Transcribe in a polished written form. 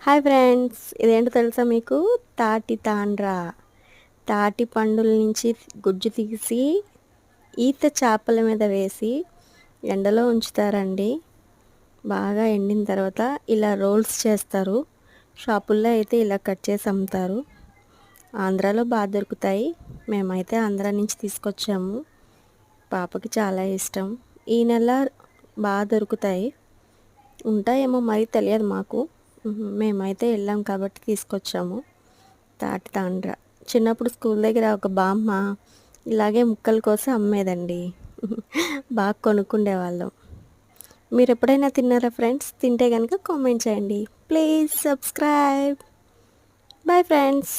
Hi friends, ఇదేంటో తెలుసా మీకు? తాటి తాండ్రా. తాటి పండుల నుంచి గుజ్జు తీసి ఈత చేపల మీద వేసి ఎండలో ఉంచుతారండి. బాగా ఎండిన తర్వాత ఇలా రోల్స్ చేస్తారు. షాపుల్లో అయితే ఇలా కట్ చేసి అమ్ముతారు. ఆంధ్రాలో బాగా దొరుకుతాయి. మేమైతే ఆంధ్రా నుంచి తీసుకొచ్చాము. పాపకి చాలా ఇష్టం. ఈ నెల బాగా దొరుకుతాయి. ఉంటాయేమో మరి తెలియదు మాకు. మేమైతే వెళ్ళాం కాబట్టి తీసుకొచ్చాము తాటి తాండ్ర. చిన్నప్పుడు స్కూల్ దగ్గర ఒక బామ్మ ఇలాగే ముక్కల కోసం అమ్మేదండి. బాగా కొనుక్కుండేవాళ్ళం. మీరు ఎప్పుడైనా తిన్నారా ఫ్రెండ్స్? తింటే కనుక కామెంట్ చేయండి. Please subscribe. Bye friends.